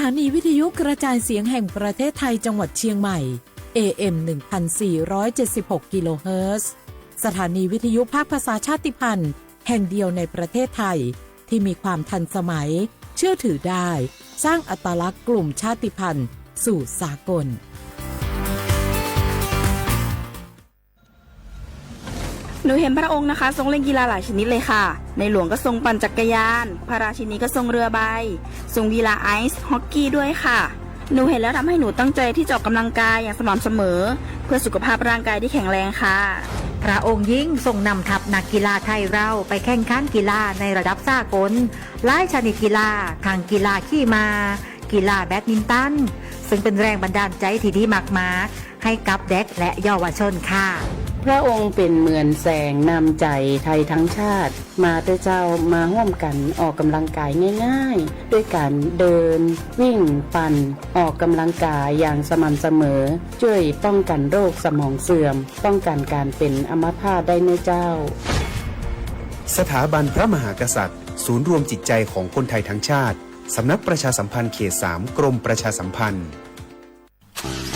ถานีวิทยุกระจายเสียงแห่งประเทศไทยจังหวัดเชียงใหม่ AM 1476 กิโลเฮิรตซ์สถานีวิทยุภาคภาษาชาติพันธุ์แห่งเดียวในประเทศไทยที่มีความทันสมัยเชื่อถือได้สร้างอัตลักษณ์กลุ่มชาติพันธุ์สู่สากลหนูเห็นพระองค์นะคะทรงเล่นกีฬาหลายชนิดเลยค่ะในหลวงก็ทรงปั่นจักรยานพระราชินีก็ทรงเรือใบทรงกีฬาไอซ์ฮอกกี้ด้วยค่ะหนูเห็นแล้วทำให้หนูตั้งใจที่จะออกกำลังกายอย่างสม่ำเสมอเพื่อสุขภาพร่างกายที่แข็งแรงค่ะพระองค์ยิ่งทรงนำทัพนักกีฬาไทยเราไปแข่งขันกีฬาในระดับสากลหลายชนิดกีฬาทั้งกีฬาขี่ม้ากีฬาแบดมินตันซึ่งเป็นแรงบันดาลใจที่ดีมากๆให้กับเด็กและเยาวชนค่ะพระองค์เป็นเหมือนแสงนำใจไทยทั้งชาติมาเตเจ้ามาร่วมกันออกกำลังกายง่ายๆด้วยการเดินวิ่งปั่นออกกำลังกายอย่างสม่ำเสมอช่วยป้องกันโรคสมองเสื่อมป้องกันการเป็นอัมพาตได้ในเจ้าสถาบันพระมหากษัตริย์ศูนย์รวมจิตใจของคนไทยทั้งชาติสำนักประชาสัมพันธ์เขต 3 กรมประชาสัมพันธ์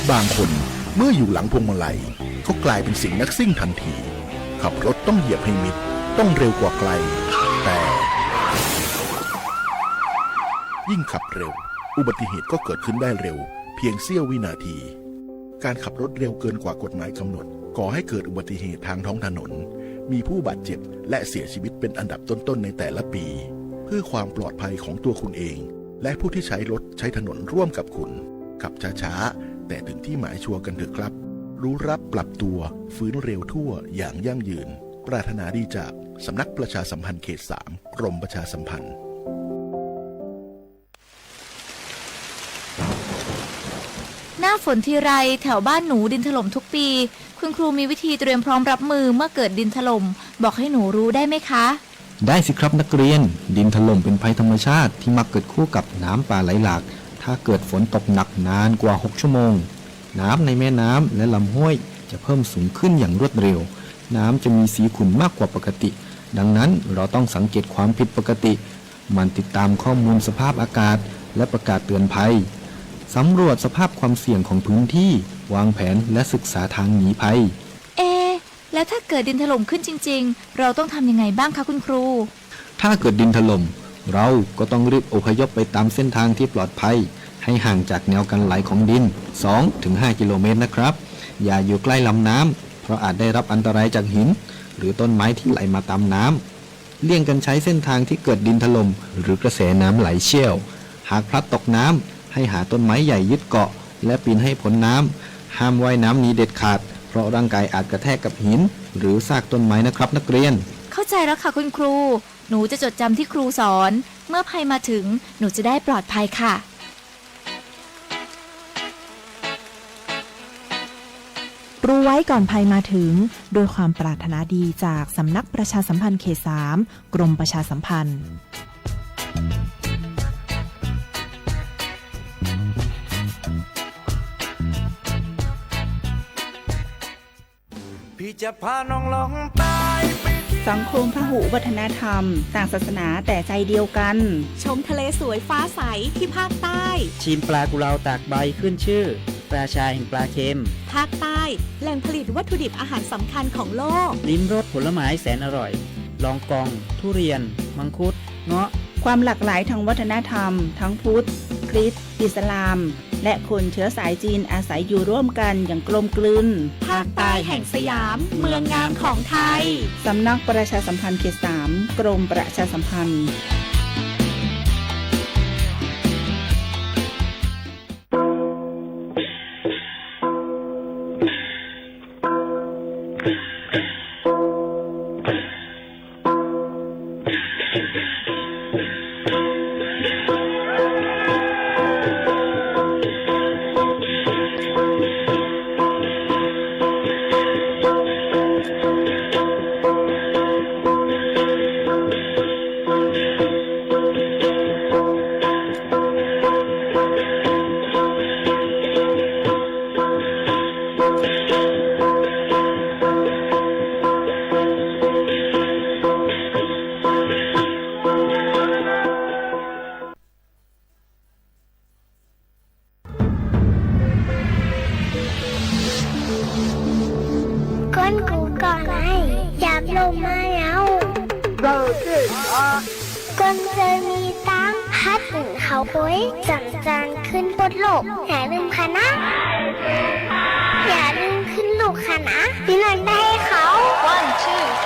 บางคนเมื่ออยู่หลังพวงมาลัยก็กลายเป็นสิ่งนักซิ่งทันทีขับรถต้องเหยียบให้มิดต้องเร็วกว่าไกลแต่ยิ่งขับเร็วอุบัติเหตุก็เกิดขึ้นได้เร็วเพียงเสี้ยววินาทีการขับรถเร็วเกินกว่ากฎหมายกำหนดก่อให้เกิดอุบัติเหตุทางท้องถนนมีผู้บาดเจ็บและเสียชีวิตเป็นอันดับต้นๆในแต่ละปีเพื่อความปลอดภัยของตัวคุณเองและผู้ที่ใช้รถใช้ถนนร่วมกับคุณขับช้าๆแต่ถึงที่หมายชัวร์กันเถอะครับรู้รับปรับตัวฟื้นเร็วทั่วอย่างยั่งยืนปรารถนาดีจากสำนักประชาสัมพันธ์เขต 3 กรมประชาสัมพันธ์หน้าฝนทีไรแถวบ้านหนูดินถล่มทุกปีคุณครูมีวิธีเตรียมพร้อมรับมือเมื่อเกิดดินถล่มบอกให้หนูรู้ได้ไหมคะได้สิครับนักเรียนดินถล่มเป็นภัยธรรมชาติที่มักเกิดคู่กับน้ำป่าไหลหลากถ้าเกิดฝนตกหนักนานกว่า6 ชั่วโมงน้ำในแม่น้ำและลำห้วยจะเพิ่มสูงขึ้นอย่างรวดเร็วน้ำจะมีสีขุ่นมากกว่าปกติดังนั้นเราต้องสังเกตความผิดปกติมันติดตามข้อมูลสภาพอากาศและประกาศเตือนภัยสำรวจสภาพความเสี่ยงของพื้นที่วางแผนและศึกษาทางหนีภัยแล้วถ้าเกิดดินถล่มขึ้นจริงๆเราต้องทำยังไงบ้างคะคุณครูถ้าเกิดดินถล่มเราก็ต้องรีบอพยพไปตามเส้นทางที่ปลอดภัยให้ห่างจากแนวกันไหลของดิน 2-5 กิโลเมตรนะครับอย่าอยู่ใกล้ลำน้ำเพราะอาจได้รับอันตรายจากหินหรือต้นไม้ที่ไหลมาตามน้ำเลี่ยงกันใช้เส้นทางที่เกิดดินถล่มหรือกระแสน้ำไหลเชี่ยวหากพลัดตกน้ำให้หาต้นไม้ใหญ่ยึดเกาะและปีนให้พ้นน้ำห้ามว่ายน้ำหนีเด็ดขาดเพราะร่างกายอาจกระแทกกับหินหรือซากต้นไม้นะครับนักเรียนเข้าใจแล้วค่ะคุณครูหนูจะจดจำที่ครูสอนเมื่อภัยมาถึงหนูจะได้ปลอดภัยค่ะรู้ไว้ก่อนภัยมาถึงโดยความปรารถนาดีจากสำนักประชาสัมพันธ์เขต 3 กรมประชาสัมพันธ์พี่จะพาน้องลองตายสังคมพหุวัฒนธรรมต่างศาสนาแต่ใจเดียวกันชมทะเลสวยฟ้าใสที่ภาคใต้ชิมปลากุเลาตากใบขึ้นชื่อราชาแห่งปลาเค็มภาคใต้แหล่งผลิตวัตถุดิบอาหารสำคัญของโลกลิ้มรสผลไม้แสนอร่อยลองกองทุเรียนมังคุดเงาะความหลากหลายทางวัฒนธรรมทั้งพุทธคริสต์อิสลามและคนเชื้อสายจีนอาศัยอยู่ร่วมกันอย่างกลมกลืนภาคใต้แห่งสยามเมืองงามของไทยสำนักประชาสัมพันธ์เขต 3 กรมประชาสัมพันธ์ con cú cò này dạp lô mai áo con rơi mi tăng hát hửng hào cuối chẳng chàngขึ้นบนโลกอย่าลืมคณะอย่าลืมขึ้นลูกคณะพี่นันได้ให้เขา 1 2 3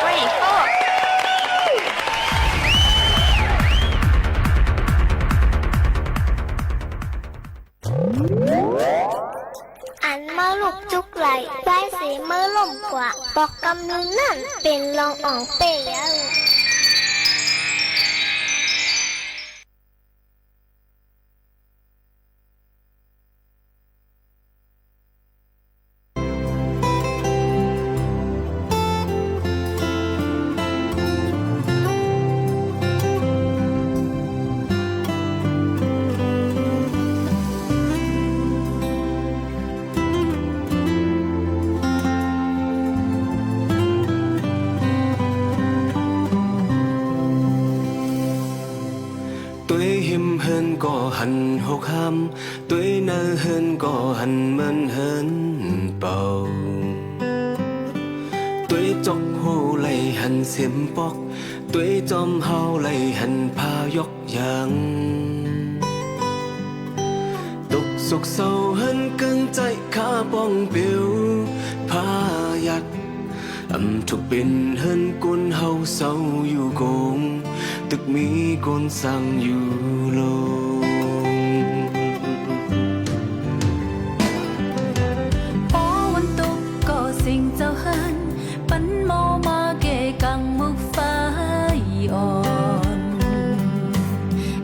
4อันมาลูกจุกไหลใบสีเมื่อล่มกว่าบอกกำนึงนั่นเป็นรองอ่องเปียงcó hẳn hốc ham tuổi nơ hơn có hẳn mơn hơn bầu tuổi chọc hồ lầy hẳn xiêm bóc tuổi chom hao lầy hẳn pha dốc yang tục sục sâu hơn cơn chạy khá bong biểu pha yat âm trục bên hơn côn hao sâu yu gong tức mi côn sang yu lô tình giàu hơn bắn mô mà kể càng mức phai on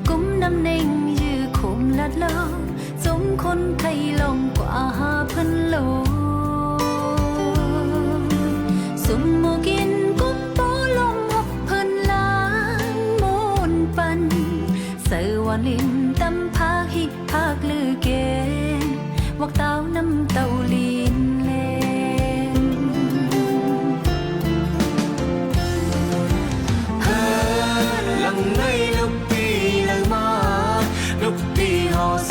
cũng năm ninh như khủng lát lâu giống con thay lòng quả phân lô sum mô kiên cũng bó lòng học phân lang môn pan sợ hoàn liên tâm phá hi phác lư kê hoặc tao năm tàu liên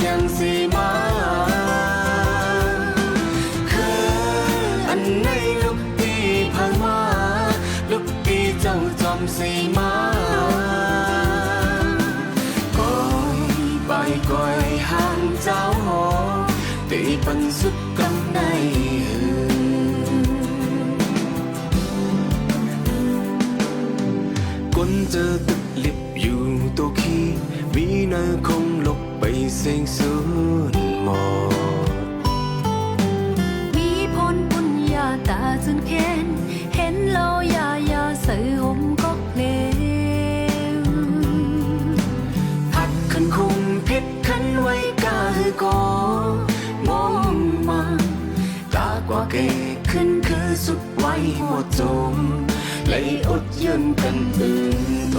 xiang xì má anh nay lúc đi phang má lúc đi châu chom xì má coi bài coi hàng giáo họ tỷ phần sức cầm này quân chờ tức liệp dù tô khi vì nơi không lúc bay sinh xuống mòมีพรบุญญาตาจนเข็นเห็นเรายายาใส่หมก็เลวพัดขันคงพิษขันไว้กาหือกอมองมาตากว่าเกขึ้นคือสุดไว้หมดจมเลยอดยืนกันอื่นโต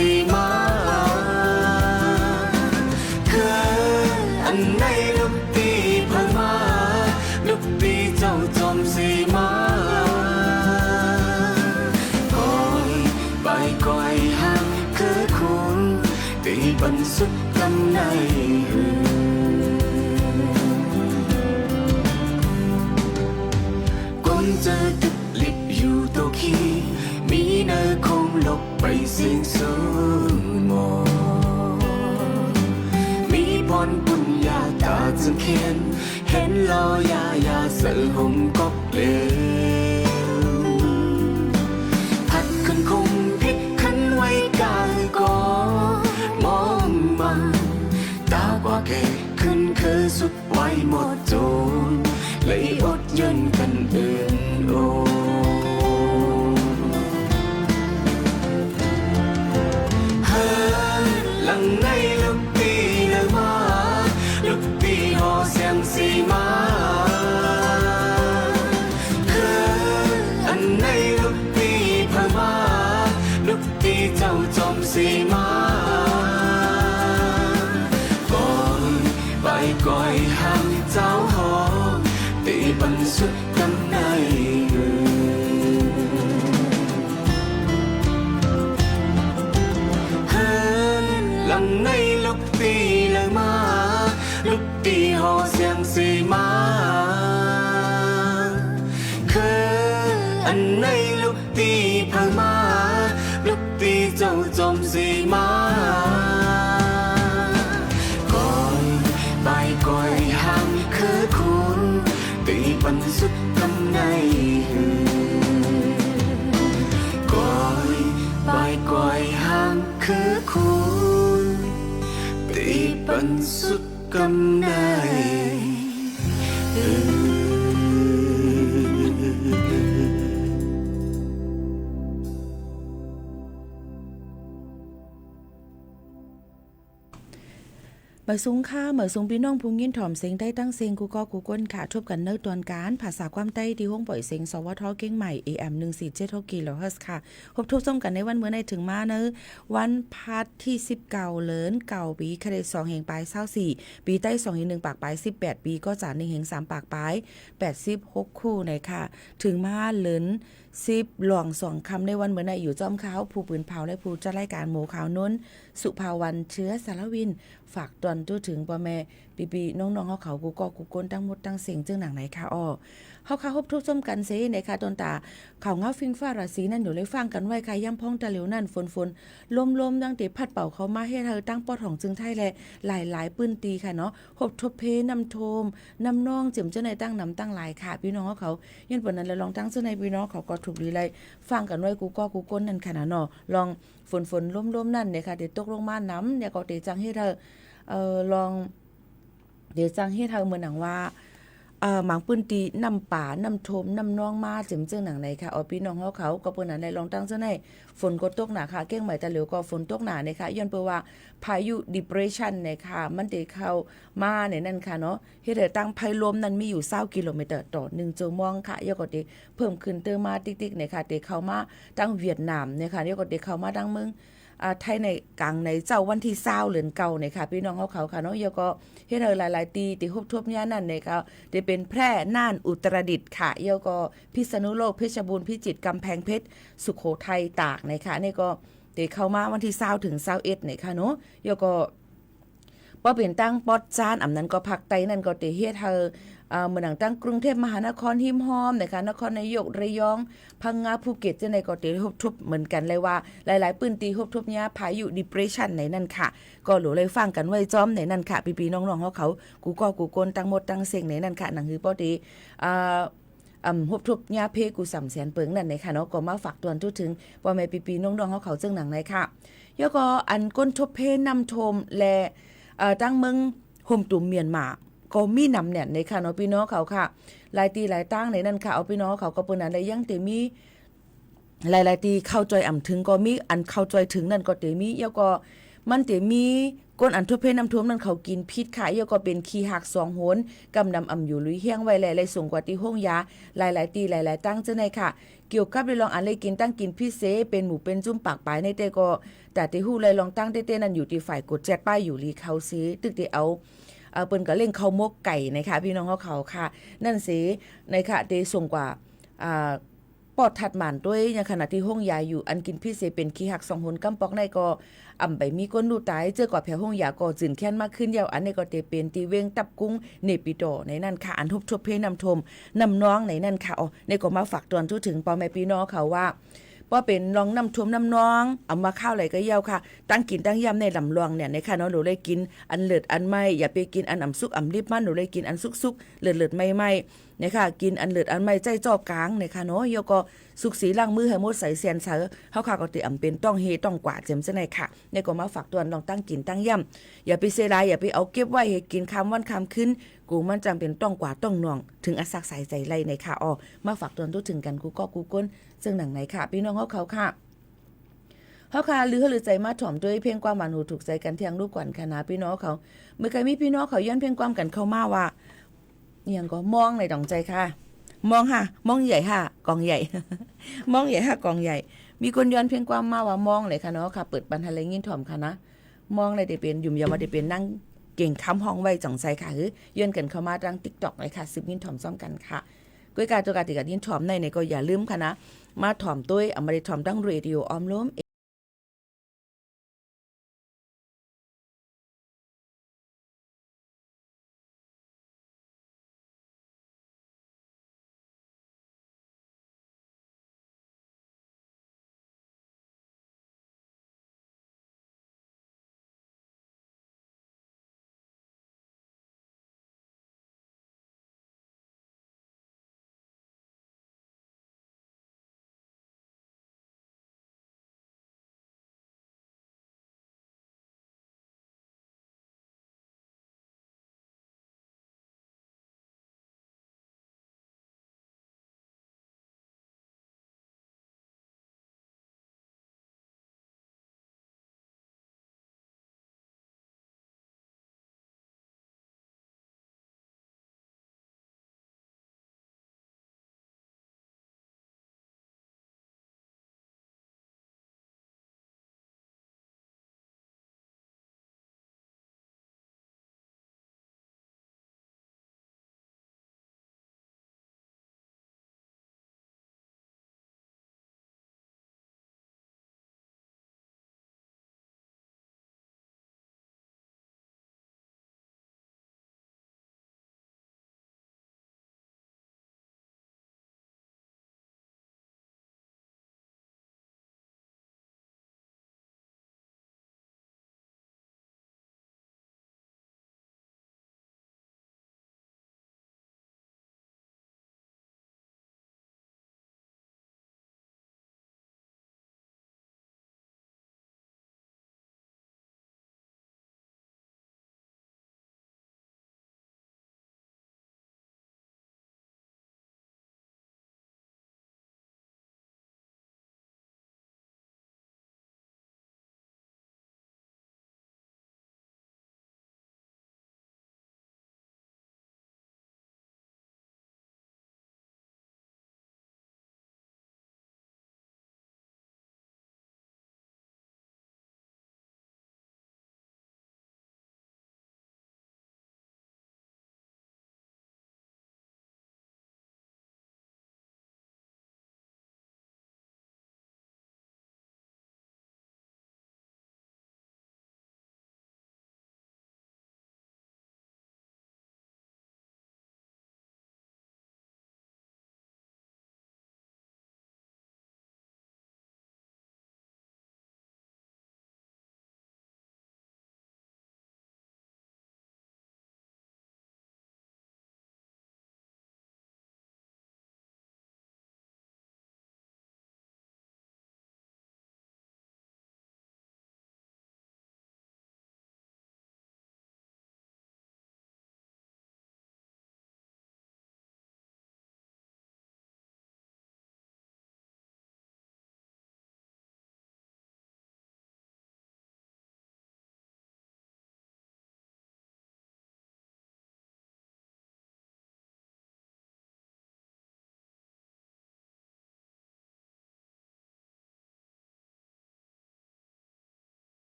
xì má anh nay lúc đi phang má lúc đi châu chom xì má coi bài coi hát cứ khôn tỷ bận suốt năm nay quân chờ tức liệp dù tô khiมีเนอคงหลบไปสิ้นสุดหมดมีพรบุญญาตาจนเขียนเห็นลอยายาเสือหงก็เปลวพัดขันคงพิษขันไว้กาก็มองมาตากว่าแกขึ้นคือสุดไว้หมดโจนเลยอดยืนกันอื่นโอล anh nay lúc đi lời mà lúc đi họ xiang xì mà anh nay lúc đi phơi mà lúc đi dâu dòng gì mà coi bài coi hàng khứ khôn tỷ bắn xuất tâm này coi bài coi hàng khứ khôn tỷ bắn xuất tâm nàyเหมยสูงค่ะเหมยสูงพี่น้องพุงยินถ่อมเสียงได้ตั้งเสียงกูก็กูก้นค่ะทบกันเนื้อตอนการภาษาความใต้ที่ห้องปล่อยเสียงสวทเก่งใหม่ AM 147กิโลเฮิรตซ์ค่ะพบทุกส้มกันในวันเมื่อในถึงมาเนื้อวันพัดที่19เลินเก่าปีคดี2แห่งปลาย24ปีใต้2แห่ง1ปากปลาย18ปีก็จาก1แห่ง3ปากปลาย86คู่ในค่ะถึงมาเลิน10หลวง2คำในวันเมื่อในอยู่จอมเขาผู้ปืนเผาและผู้จัดรายการหมูขาวน้นสุภาวันเชื้อสารวินฝากตอนตู้ถึงพ่อแม่ปีๆน้องๆเขากูก็กูก้นตั้งหมดตั้งเสียงจึงหนังไหนค่ะอ้อเฮาค่ะพบทุกส้มกันเซในค่ะตนตาเขาเงาฟิงฟ้าราศีนั่นอยู่เลยฟังกันไว้ค่ะย่ำพ้องตะเหลียวนั่นฝนลมดังติพัดเป่าเขามาให้เธอตั้งปอดของจึงไทยแลหลายปื้นตีค่ะเนาะหบทบเพนำโทมนำน้องเจิมเจ้าในตั้งนำตั้งหลายค่ะพี่น้องเขายันปนนั้นแล้วลองตั้งเจ้าในพี่น้องเขาก็ถูกดีเลยฟังกันไว้กูก็กูก้นนั่นค่ะเนาะลองฝนลมนั่นเนี่ยค่ะเดี๋ยวตกลงมาน้ำเนี่ยก็เดี๋ยวจังให้เธอลองเดี๋ยวจังให้เธอเหมือนหนังว่าหมางปืนตีนำป่านำโทมนำน้องมาเจิมเจ้าหนังไหนค่ะเอาพี่น้องเขาก็เปิ้นนั้นได้ลองตั้งเจ้าในฝนก็ตกหนาค่ะเก้งใหม่ตะเหลียวก็ฝนตกหนาเนี่ยค่ะย้อนเปว่าพายุ depression เนี่ยค่ะมันได้เข้ามาเนี่ยนั่นค่ะเนาะเฮ็ดให้ตั้งภัยลมนั้นมีอยู่20กิโลเมตรต่อ1ชั่วโมงค่ะยก็ได้เพิ่มขึ้นเติมมาติ๊กๆเนี่ยค่ะได้เข้ามาตั้งเวียดนามเนี่ยค่ะยก็ได้เข้ามาตั้งเมืองไทยในกลางในเจ้าวันที่20เดือนเก่าเนี่ยค่ะพี่น้องเขาค่ะเนาะยก็เฮ็ดให้หลายๆตีที่ฮบทบเนี่ยนั่นเนี่ยค่ะได้เป็นแพร่น่านอุตรดิตถ์ค่ะยก็พิษณุโลกเพชรบูรณ์พิจิตรกำแพงเพชรสุโขทัยตากเนี่ยค่ะนี่ก็ได้เข้ามาวันที่20ถึง21เนี่ยค่ะเนาะยก็บ่เป็นตั้งปอดจานอำนั้นก็ภาคใต้นั่นก็ได้เฮ็ดให้เมืองตั้งกรุงเทพมหานครหิมหอมนะคะนครนายกระยองพังงาภูเก็ตจังได๋ก็ได้ฮบทบเหมือนกันเลยว่าหลายๆปื้นตีฮบทบเนี่ยพายุ depression ในนั่นค่ะก็หลูเลยฟังกันไว้จ้อมในนั่นค่ะพี่ๆน้องๆเขากูก็กูกนตั้งหมดตั้งเสียงในนั่นค่ะหนังหือบ่ดีฮบทบยาเพกู300,000เปิงนั่นนะคะเนาะก็มาฝากตวนทุกถึงว่าแม่ปีๆน้องๆเขาจึงหนังไหนค่ะแล้วก็อันก้นทบเพนำโทมและตั้งเมืองห่มตุ่มเมียนมาก็มีนำเนี่ยในค่ะเนาะพี่น้องเขาค่ะหลายตีหลายตั้งในนั้นค่ะเอาพี่น้องเขาก็เปิ้นนั้นได้ยังแต่มีหลายๆตีเข้าใจอ่ำถึงก็มีอันเข้าใจถึงนั่นก็แต่มีแล้วก็มันแต่มีก้นอันทบเพนำท่วมนั่นเขากินพิษค่ะแล้วก็เป็นขี้หัก2โหนกำนำอ่ำอยู่ลุยเฮียงไว้หลายๆสูงกว่าที่ห้องยาหลายๆตีหลายๆตั้งจังได๋ค่ะเกี่ยวกับได้ลองอันเลยกินตั้งกินพิเศษเป็นหมูเป็นจุ่มปากปลายในแต่ก็แต่ที่ฮู้เลยลองตั้งเต้ๆนั่นอยู่ที่ฝ่ายกดแจ็ดป้ายอยู่ลีเขาซิตึกได้เอาเปิ้นก็เล่งข้าวมกไก่นะคะพี่น้องเขาค่ะนั่นสิในค่ะได้ส่งกว่าปอดถัดหมานด้วยในขณะที่ห้องยาอยู่อันกินพิเศษเป็นขี้หัก2หนกำปอกในก็อ่ำไปมีก้นดูตายเจอกว่าแผ่ห้องยาก็จื่นแค้นมากขึ้นยาวอันนี้ก็เตเป็นตีเวงตับกุ้งเนปิโตในนั่นค่ะอันทบเพนำทมนำน้องในนั่นค่ะในก็มาฝากตวนทุถึงพ่อแม่พี่น้องเขาว่าเป็นลองน้ำท่วมน้ำน้องเอามาข้าวไหลก็เยาวค่ะตั้งกินตั้งยำในลำลองเนี่ยในค่ะเนาะหนูเลยกินอันเลิศอันไม่อย่าไปกินอันอ่ำซุกอ่ำริบมันหนูเลยกินอันซุกเลิศไม่เนี่ยค่ะกินอันเลิศอันไม่ใจจ่อกลางเนี่ยค่ะเนาะยก็สุกสีล้างมือให้หมดใส่เสียนเสือเฮาค่ะก็ติอ่ำเป็นต้องเฮต้องกว่าเจ็มซะในค่ะในก็มาฝากตวนลองตั้งกินตั้งยำอย่าไปเสียดายอย่าไปเอาเก็บไว้ให้กินคำวันคำขึ้นกูมันจำเป็นต้องกว่าต้องหน่วงถึงอาศักใส่ใจไล่ในค่ะมาฝากตวนทุกถึงกันกูก็กูก้นซึ่งหนังไหนค่ะพี่น้องเขาค่ะเฮาค่ะหรือใจมาถ่อมด้วยเพียงความหวานหูถูกใจกันเที่ยงลูกก่อนค่ะนะพี่น้องเขาเมื่อใครมีพี่น้องเขาย้อนเพียงความกันเข้ามาว่าอย่างก็มองในดองใจค่ะมองค่ะมองใหญ่ค่ะกองใหญ่ มองใหญ่ค่ะกองใหญ่มีคนย้อนเพียงความมาว่ามองเลยค่ะเนาะค่ะเปิดปันทะเลยินถ่อมค่ะนะมองเลยได้เป็นยุ่มยามได้เป็นนั่งเก่งค้ำห้องไว้จ่องใจค่ะย้อนกันเข้ามาทาง TikTok เลยค่ะ10ยินถ่อมซ้อมกันค่ะก้อยกาตัวกาติกัดยินถ่อมในก็อย่าลืมค่ะนะมาถ่อมด้วยอมริถ่อมดังเรดิโอออมล้ม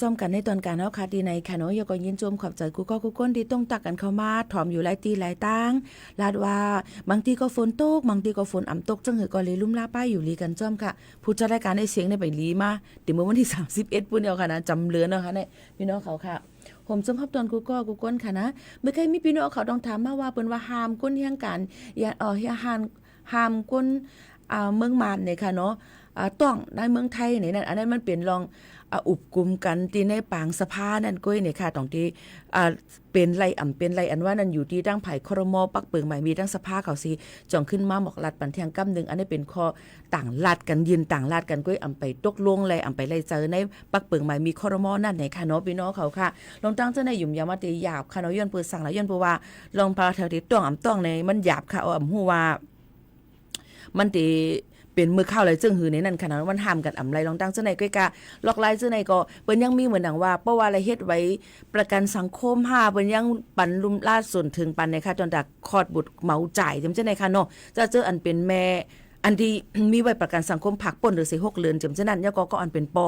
จอมกันในตอนการเฮาค่ะดีในค่ะเนาะยก็ยินจมขอบใจกูก็กูก้นที่ต้องตักกันเข้ามาถ่อมอยู่หลายตีหลายตั้งลาดว่าบางทีก็ฝนตกบางทีก็ฝนอ่ำตกจังหือก็เลยลุ่มลาป้ายอยู่ลีกันจอมค่ะผู้จัดรายการได้เสียงในไปลีมาเดี๋ยวเมื่อวันที่31ปุ่นเดียวค่ะนะจำเลือนเนาะค่ะเนี่ยพี่น้องเขาค่ะผมจมพับตอนกูก็กูก้นค่ะนะเมื่อเคยมีพี่น้องเขาต้องถามมาว่าเปิ้นว่าห้ามก้นเฮียงกันอย่าห้ามก้นเมืองมานเนี่ยค่ะเนาะต้องในเมืองไทยนี่นั่นอันนั้นมันเป็นรองอุบกลุ่มกันที่ในปางสภานั่นก้อยเนี่ยค่ะตรงที่เป็นไรเป็นไรอันว่านั่นอยู่ที่ตั้งไผ่ครมปักเปิงใหม่มีตั้งสภาเขาสิจ่องขึ้นมาหมอกลัดปันเทียงกำนึงอันนี้เป็นข้อต่างลัดกันยืนต่างลัดกันก้อยไปตกลงเลยไปไล่เจอในปักเปิงใหม่มีครมนั่นไหนค่ะเนาะพี่น้องเขาค่ะลองตั้งเจ้าในหยุ่มยามาตีหยาบค่ะเนาะย้อนเปิดสั่งแล้วย้อนเปิดว่าลองพาแถวที่ต้องในมันหยาบค่ะฮู้ว่ามันตีเป็นมือข้าวเลยจึงหือในนั้นขนาดมันห้ามกันไรลองตั้งเจ้าในก้อยกะลอกลายเจ้าในก็เปิ้นยังมีเหมือนดังว่าเพราะว่าอะไรเฮ็ดไว้ประกันสังคมเปิ้นยังปันลุมล่าส่วนถึงปันในค่ะจนจากคลอดบุตรเหมาจ่ายจำเจ้าในค่ะเนาะจะเจออันเป็นแม่อันที่มีไว้ประกันสังคมผักป่นหรือ6เดือนจำเจ้านั้นยก็อันเป็นปอ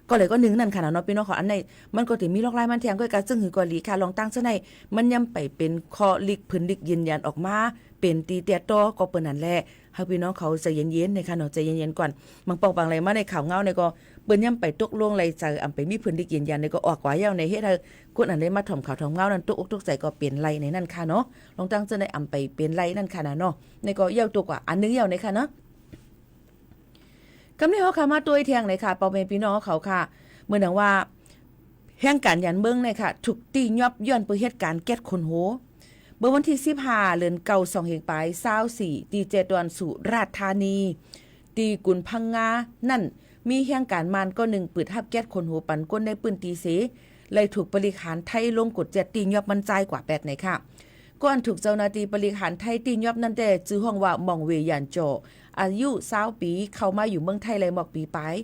ก็เลยก็หนึ่งนั่นค่ะเนาะพี่น้องขออันในมันก็ถือมีลอกลายมันแทงก้อยกะจึงหือก็หลีค่ะลองตั้งเจ้าในมันย่ำไปเป็นข้อลิกพื้นลิกยืนยันออกมาเป็นตีเตียโตก็เปิ้นนั่นแหละให้พี่น้องเขาใจเย็นๆนะคะเนาะใจเย็นๆก่อนบางปองบางอะไรมาในข่าวเงาในก็เปิ้นย่ำไปตกลงไรใจไปมีพื้นลิกยืนยันในก็ออกกว่าเย้าในเฮ็ดให้คนอันได้มาถ่อมข่าวถ่อมเงานั้นตกอกตกใจก็เปลี่ยนไรในนั่นค่ะเนาะลองตั้งเจ้าในไปเป็นไรนั่นค่ะเนาะในก็เย้าตัวกว่าอันนึงเย้าในค่ะเนาะกำนี้เฮาค่ะมาตัวเที่ยงเลยค่ะปอเป็นพี่น้องเขาค่ะเหมือนดังว่าแห่งการยันเมืองเนี่ยค่ะถูกตียอบย้อนไปเหตุการณ์แก๊สคนโหเมื่อวันที่15เดือนเก่า2เฮงปลาย24ตี7วันสุราษฎร์ธานีตีกุนพังงานั่นมีแห่งการมานก็1ปืดทับแก๊สคนโหปันก้นในปืนตีเสเลยถูกบริหารไทยลงกด7ตียอบมันใจกว่า8ไหนค่ะก่อนถูกเจ้าหน้าที่บริหารไทยตียอบนั่นแต่ชื่อห้องว่าหม่องเวยานโจอายุ20ปีเข้ามาอยู่เมืองไทยเลยหมอกปีปลาย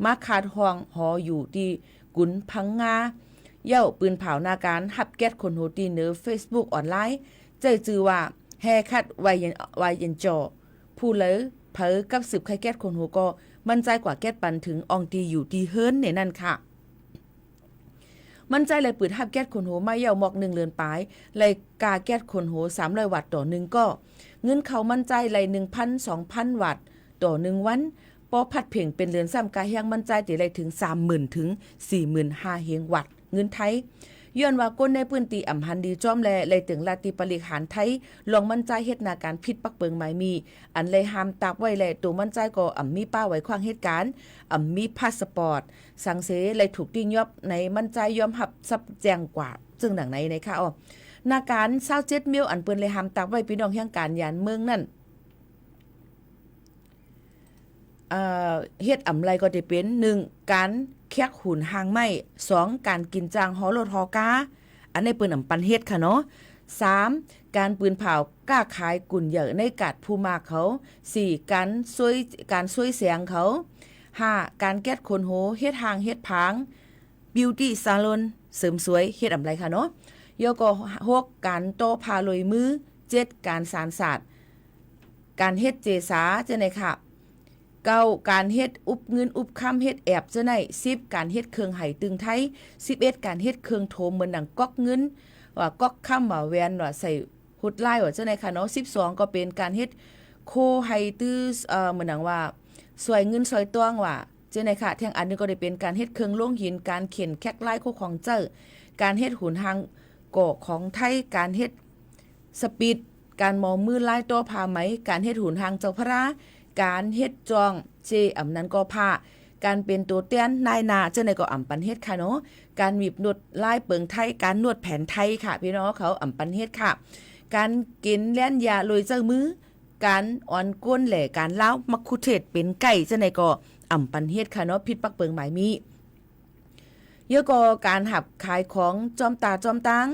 มาขาดห้องหออยู่ที่กุนพังงาเย่าปืนเผานาการหับแก๊สคนโหตีเนอ Facebook ออนไลน์ใจจือว่าแฮคัดไวยันจอผู้เลอเผอกับสืบไข่แก๊สคนโหก็มั่นใจกว่าแก๊สปันถึงอองตีอยู่ที่เฮิรนในนั่นค่ะมั่นใจเลยปืนหับแก๊สคนโหมาเย่าหมอก1เดือนปลายเลยกาแก๊สคนโห300วัตต์ต่อ1ก็เงินเขามั่นใจเลย 1,000-2,000 วัตต์ต่อ1วันปอพัดเพ่งเป็นเรือนซ้ำกาเฮียงมั่นใจติเลยถึง 30,000 ถึง 45,000 เฮงวัตต์เงินไทยย้อนว่าก้นในพื้นที่อำหันดีจ้อมแลเลยถึงลาติบริหารไทยลองมั่นใจเฮ็ดนาการผิดปักเปิงหมายมีอันเลยห้ามตักไว้แลตัวมั่นใจก็มีป้าไว้ขวางเหตุการณ์มีพาสปอร์ตสังเสเลยถูกติ้งยอบในมั่นใจยอมรับซับแจงกว่าจึงดังไหนในค่ะนาการ27มิลอันเปิ้นเลยห้ามตักไว้พี่น้องเฮียงการยานเมืองนั่นเฮ็ดไรก็จะเป็น1การแคกหุ่นหางไม้2การกินจางฮอรถฮอกาอันนี้เปิ้นปันเฮ็ดค่ะเนาะ3การปืนเผากล้าขายกุ่นเหยอะในกาดผู้มากเขา4การช่วยเสียงเขา5การแก๊สคนโหเฮ็ดหางเฮ็ดผางบิวตี้ซาลอนเสริมสวยเฮ็ดไรค่ะเนาะยก็6การโตพาลอยมือ7การสารศาสตร์การเฮ็ดเจสาจังได๋ค่ะ9การเฮ็ดอุบเงินอุบคำเฮ็ดแอบจังได๋10การเฮ็ดเครื่องไหตึงไทย11การเฮ็ดเครื่องโถมเหมือนดังก๊อกเงินว่าก๊อกคำว่าแวนว่าใส่หุดลายว่าจังได๋ค่ะเนาะ12ก็เป็นการเฮ็ดโคไหตื้อเหมือนดังว่าสวยเงินสวยตวงว่าจังได๋ค่ะแทงอันนึงก็ได้เป็นการเฮ็ดเครื่องโล่งหินการเข็นแคกลายโคของเจ้าการเฮ็ดหุนหางก่อของไทยการเฮ็ดสปีดการมองมือลายตัวผ้าไหมการเฮ็ดหุนหางเจ้าพระการเฮ็ดจองเจนั้นก็ผ้าการเป็นตัวเตี้ยนนายนาเจ้าในก็ปันเฮ็ดค่ะเนาะการหวีบนวดลายเปิงไทยการนวดแผนไทยค่ะพี่น้องเขาปันเฮ็ดค่ะการกินแล่นยาลอยเจ้ามือการอ่อนก้นแหล่การเล้ามักคุเทศเป็นไก่เจ้าในก็ปันเฮ็ดค่ะเนาะพิษปักเปิงหมายมีเยอะก็การหับขายของจอมตาจอมตัง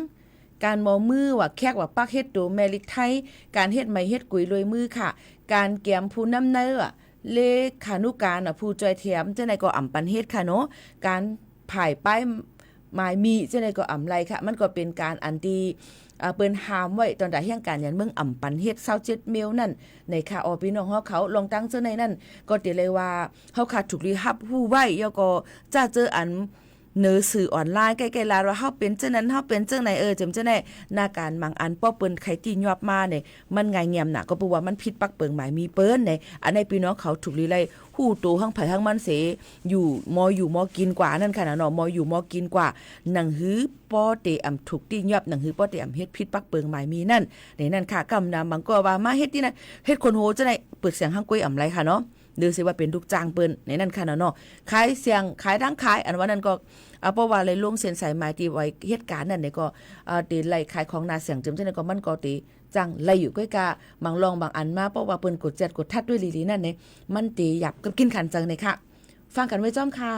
การมอมือว่าแขกว่าปักเฮ็ดตัวแมลิกไทยการเฮ็ดไหมเฮ็ดกุยลอยมือค่ะการแกมผู้นำเนอเลขานุการผู้จอยเทียมเจ้าในก็ปันเฮ็ดค่ะเนาะการผ่ายป้ายหมายมีเจ้าในก็ไรค่ะมันก็เป็นการอันที่เปิ้นหามไว้ตอนใดแห่งการยันเมืองปันเฮ็ด27มิลนั่นในค่ะพี่น้องเขาลองตั้งเจ้าในนั่นก็ติเลยว่าเฮาขาดถูกรีฮับฮู้ไว้แล้วก็จะเจออัน เนื้อสื่อออนไลน์ใกล้ๆลาว่าเฮาเป็นจังนั้นเฮาเป็นจังไหนจำจังได๋หน้าการบางอันป้อเปิ้นไขตียอบมาเนี่ยมันง่ายแง้มน่ะก็เพราะว่ามันผิดปักเปิงหมายมีเปิ้นเนี่ยอันในพี่น้องเขาถูกลีไลฮู้โตทั้งไผทั้งมันเสอยู่มอกินกว่านั่นค่ะนะเนาะมออยู่มอกินกว่าหนังหือป้อเตอำถูกตียอบหนังหือป้อเตอำเฮ็ดผิดปักเปิงหมายมีนั่นในนั่นค่ะกำนำบางก็ว่ามาเฮ็ดที่นั่นเฮ็ดคนโหจังได๋เปิดเสียงห้างก้อยอำไรค่ะเนาะหรือสิว่าเป็นลูกจ้างเปิ้นในนั้นค่ะเนาะขายเสียงขายทั้งขายอันว่านั้นก็เพราะว่าเลยลงเส้นสายหมายที่ไว้เหตุการณ์นั้นเนี่ยก็ตีไล่ขายของนาเสียงจำจังได๋ก็มันก็ตีจังไล่อยู่ก้อยกาบางลองบางอันมาเพราะว่าเปิ้นกดแจดกดทัดด้วยลีๆนั่นเนี่ยมันตีหยับกับกินขันจังเนี่ยค่ะฟังกันไว้จ้อมค่ะ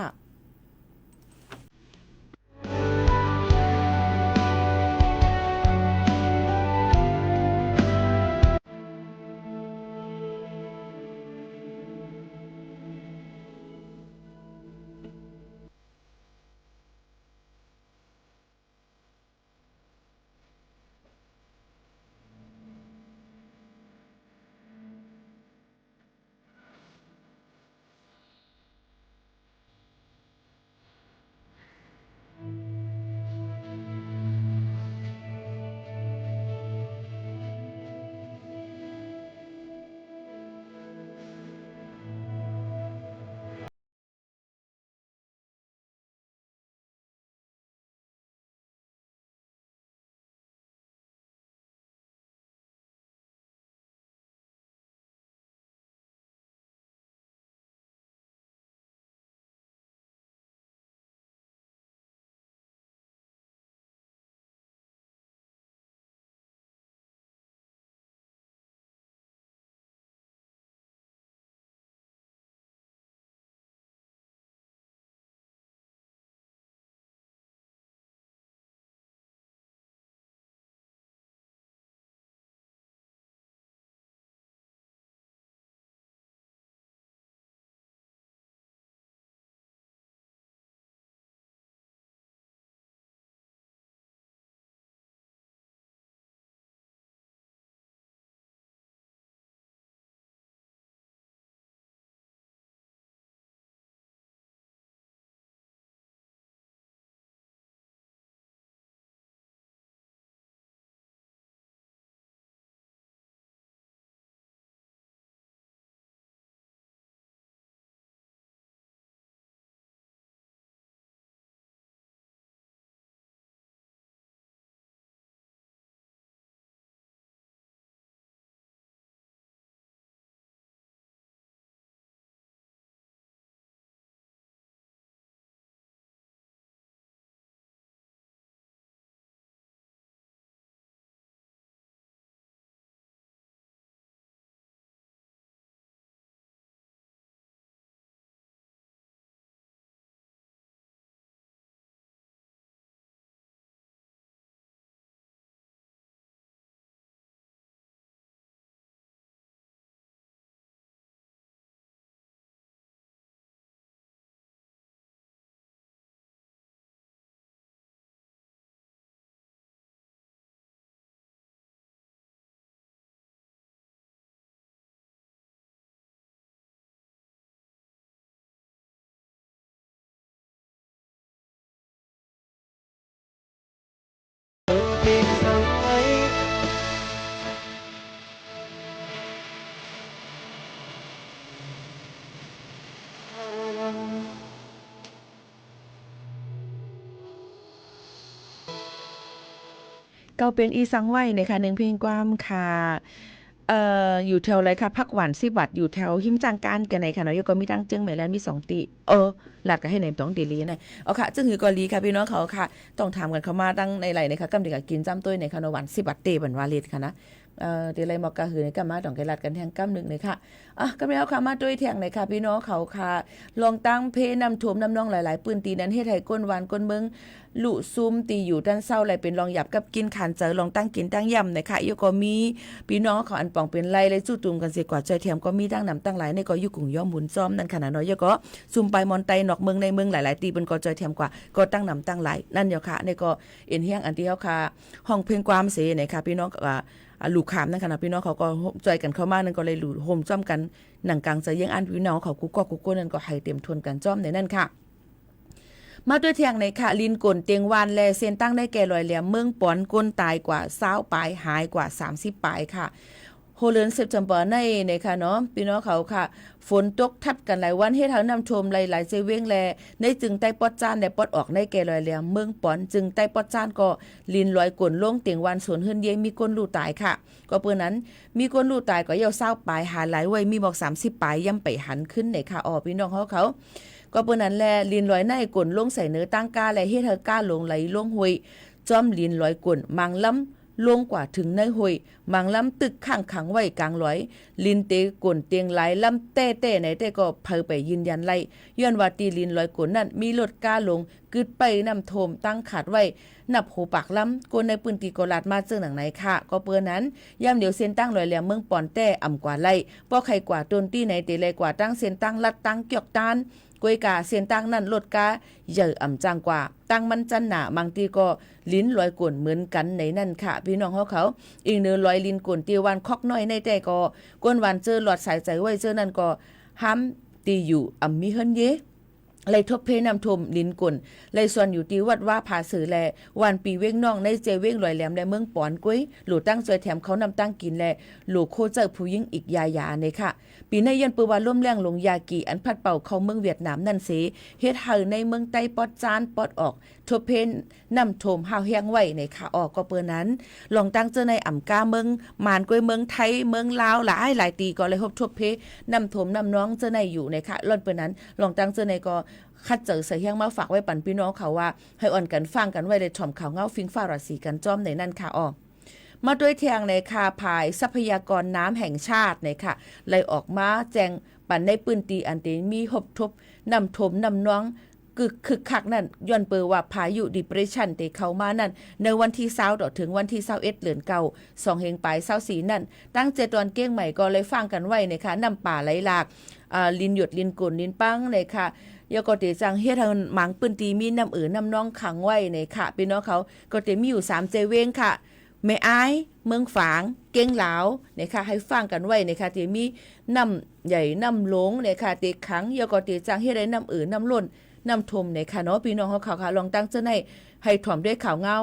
ก็เป็นอีสังไว้ในค่ะ1เพลงความค่ะอยู่แถวไรค่ะพักหวาน10 วัดอยู่แถวหิมจังการกันไหนค่ะเนาะก็มีตั้งจึงแม่แลนมี2ติลาดก็ให้ในต้องดีลีนะค่ะจึงหือกอลีค่ะพี่น้องเขาค่ะต้องถามกันเข้ามาตั้งในไหลนะคะกำดิกกินจ้ำตุ้ยในค่ะเนาะหวาน10 วัดเตบันวาเลดค่ะนะเดี๋ยวไรมอกะหือในกะมาต้องไกลัดกันแทงกำ1เลยค่ะกำแล้วค่ะมาด้วยแทงเลยค่ะพี่น้องเขาค่ะลองตั้งเพน้ำท่วมน้ำนองหลายๆปืนตีนั้นเฮ็ดให้ก้นหวานก้นเมืองลุซุ่มตีอยู่ด้านเศร้าไหลเป็นลองหยับกับกินขันเจอลองตั้งกินตั้งย่ำนะคะอยู่ก็มีพี่น้องเขาอันป่องเป็นไรเลยจู่ตุ่มกันเสียกว่าใจเทียมก็มีตั้งนำตั้งหลายในก็อยู่กลุ่มย่อมหมุนซ้อมนั่นขนาดน้อยอยู่ก็ซุ่มไปมอนไตนอกเมืองในเมืองหลายๆตีเป็นก็ใจเทียมกว่าก็ตั้งนำตั้งหลายนั่นอยู่ค่ะในก็เอ็นเฮียงอันที่เขาค่ะห้องเพลงความเสนะคะพี่น้องลูกขามนั่นขนาดพี่น้องเขาก็ใจกันเข้ามานั่นก็เลยหลุดโฮมจ้อมกันหนังกลางใจยังอันพี่น้องเขากูก็นั่นก็ให้เต็มทวนกันจ้อมในนั่นค่ะ มาด้วยเทียงในค่ะลินกลเตียงวานแลเส้นตั้งได้แก่ลอยแหลมเมืองปอนก้นตายกว่า20ปลายหายกว่า30ปลายค่ะโฮเลินเซปเทมเบอร์ในค่ะเนาะพี่น้องเขาค่ะฝนตกทับกันหลายวันเฮ็ดให้น้ำท่วมหลายๆเจเว้งแลในจึงใต้ปอดจานได้ปอดออกในแก่ลอยแหลมเมืองปอนจึงใต้ปอดจานก็ลินลอยกลลงเตียงวานสวนเฮือนเยมีคนลู่ตายค่ะก็เปิ้นนั้นมีคนลู่ตายก็ยาว20ปลายหาหลายไว้มีบอก30ปลายย่ำไปหันขึ้นในค่ะพี่น้องเขาก็เปิ้นนั้นแลลินลอยในกลลงใส่เนื้อตั้งกาและเฮ็ดให้กาลงไหลลงห้วยจอมลินลอยกลมังล้ำลงกว่าถึงในห้วยมังล้ำตึกข้างขังไว้กลางลอยลินเตกลเตียงไหลล้ำเต้ๆไหนแต่ก็เผยไปยืนยันไล่ย้อนว่าตีลินลอยกลนั้นมีรถกาลงกึดไปนำโทมตั้งขาดไว้นับโหปากล้ำกลในปืนตีกลาดมาเจอหนังไหนค่ะก็เปิ้นนั้นย่ำเดี๋ยวเส้นตั้งลอยแหลมเมืองปอนแต้อ่ำกว่าไล่ป้อใครกว่าต้นตี้ไหนเตเลยกว่าตั้งเส้นตั้งลัดตั้งเกี่ยวตานกวยกาเส้นตั้งนั่นลดกาใหญ่อ่ำจังกว่าตั้งมันจันหนาบางทีก็ลิ้นลอยกวนเหมือนกันในนั่นค่ะพี่น้องเขาอีกเนื้อลอยลิ้นกวนตีวันคอกน้อยในแต่ก็กวนวันเจอหลอดสายใจไว้เจอนั่นก็ห้ามตีอยู่อ่ำมีเฮิรนเยเลยทบเพนำทมลินกลเลยส่วนอยู่ที่วัดว่าผาสือแลวันปีเว้งน้องในเจเว้งลอยแหลมในเมืองปอนกุ้ยหลู่ตั้งจอยแถมเขานำตั้งกินแลหลู่โคเจอผู้ยิ่งอีกยายาในค่ะปีในยันปือว่าร่วมแรงลงยากีอันพัดเป่าเข้าเมืองเวียดนามนั่นเสเฮ็ดให้ในเมืองใต้ปอดจานปอดออกทบเพนนำทมห้าวเฮียงไว้ในค่ะออกก็เปิ้นนั้นลองตั้งเจอในอ่ำกาเมืองมานกุ้ยเมืองไทยเมืองลาวหลายตีก็เลยทบเพนำทมนำน้องเจอในอยู่ในค่ะล้นเปิ้นนั้นลองตั้งเจอในก็คัดเจอเสียงมาฝากไว้ปั่นพี่น้องเขาว่าให้อ่อนกันฟังกันไว้เลยถ่อมข่าวเงาฟิงฟ้าราศีกันจ้อมในนั่นค่ะมาด้วยเทียงในคาภายทรัพยากรน้ำแห่งชาติในค่ะเลยออกมาแจงปั่นในปืนตีอันเตมีหบทบนำถมนำน้องคึกคักนั่นย้อนเปิดว่าพายุดิเปรชันเตเข้ามานั่นในวันที่20ต่อถึงวันที่21เดือนเก่า2เฮงปลาย24นั่นตั้ง7ตอนเก้งใหม่ก็เลยฟังกันไว้นะคะนำป่าไหลหลากลินหยดลินกุนลินปังในค่ะยก็เตจังเฮ็ดให้หมังปืนตีมีน้ำน้ำน้องขังไว้ในค่ะพี่น้องเขาก็เตมีอยู่3เจเวงค่ะแม่อ้ายเมืองฝางเก้งหลาวนะคะให้ฟังกันไว้นะคะที่มีน้ำใหญ่น้ำหลงนะคะเตขังยก็เตจังเฮ็ดให้น้ำน้ำล้นน้ำทมนะคะเนาะพี่น้องเขาค่ะลองตั้งเจ้าให้ถ่อมด้วยข่าวเงา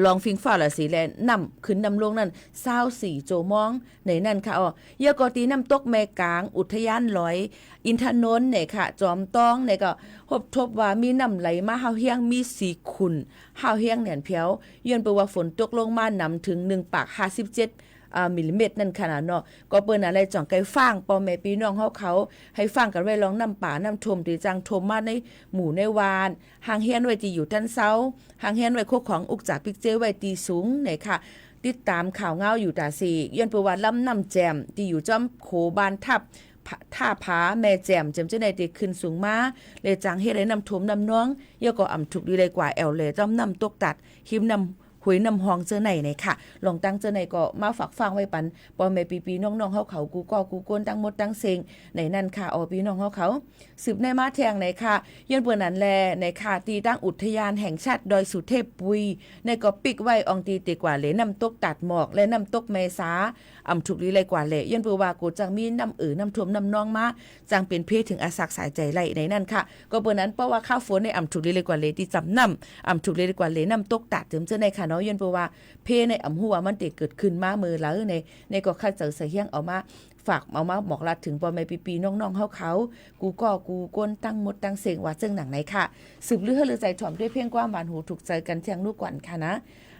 ลองฟิงฟ้าละสีแลนำขึ้นนำลงนั่น24โจมองในนั่นค่ะยกอตีน้ำตกแม่กลางอุทยานลอยอินทนนท์เนี่ยค่ะจอมต้องเนี่ยก็พบทบว่ามีน้ำไหลมาหาวเฮียงมีสีขุ่นหาวเฮียงแหนนเพียวย้อนไปว่าฝนตกลงมานำถึง1 ปาก 57มิลลิเมตรนั่นขนาดเนาะก็เปิ้นอะไรจ่องไกฟังปอแม่พี่น้องเขาให้ฟังกันไว้ลองน้ำป่าน้ำทมที่จังทมมาในหมู่ในวานหางเฮียนไว้ที่อยู่ด้านเซาหางเฮียนไว้โคกของอุกจากปิกเจไว้ตีสูงไหนค่ะติดตามข่าวเงาอยู่ตาสีย้อนประวัติล้ำน้ำแจมที่อยู่จอมโขบานทับท่าผาแม่แจมจำเจ้าในตีขึ้นสูงมาเลยจังเฮ็ดให้น้ำทมน้ำน้องยก็อ่ำถูกดีเลยกว่าแอลเลยจอมน้ำตกตัดหิมน้ำหุยนำหองเจอไหนเนี่ยค่ะลองตั้งเจอไหนก็มาฝากฟังไว้ปันปอแม่ปีน้องๆเขากูก็กูก้นตั้งหมดตั้งเซงในนั่นค่ะพี่น้องเขาสืบในมาแทงในค่ะย้อนเปิ้นนั้นแลในค่ะตีตั้งอุทยานแห่งชาติดอยสุเทพปุยในก็ปิกไว้อองตีติกว่าเลยน้ำตกตัดหมอกและน้ำตกเมษาอ่ำถูกดีเลยกว่าเลยย้อนเปิ้นว่ากูจังมีน้ำน้ำท่วมน้ำนองมาจังเป็นเพศถึงอาศักสายใจไหลในนั่นค่ะก็เปิ้นนั้นเพราะว่าข้าวฝนในอ่ำถูกดีเลยกว่าเลยที่จำน้ำอ่ำถูกดีเลยกว่าเลยน้ำตกตัดเติมเจอในค่ะเนาะย้อนเปิ้นว่าเพในอ่ำหัวมันเกิดขึ้นมามือแล้วในก็คัดเจอเสียงเอามาฝากเอามาบอกรัดถึงปอแม่ปีน้องๆเขากูก็กูก้นตั้งหมดตั้งเสียงว่าเจิงหนังไหนค่ะสืบเลือดหรือใจถ่อมด้วยเพียงความหวานหูถูกใจกันเที่ยงลูกกวนค่ะนะ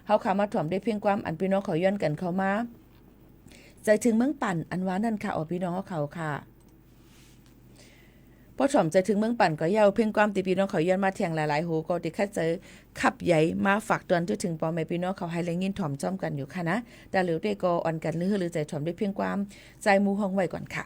เขาขามาถ่อมด้วยเพียงความอันพี่น้องเขาย้อนกันเข้ามาใจถึงเมืองปั่นอันว่านั่นค่ะพี่น้องเขาค่ะพอถ่อมใจถึงเมืองปั่นก็ยาวเพียงความตีพี่น้องเขาย้อนมาเที่ยงหลายๆหูก็ติคัดเจอขับใหญ่มาฝากตอนถึงปอแม่พี่น้องเขาให้แรงยินถ่อมจ้อมกันอยู่ค่ะนะแต่เหลือได้ก็อ่อนกันหรือใจถ่อมด้วยเพียงความใจมูห้องไว้ก่อนค่ะ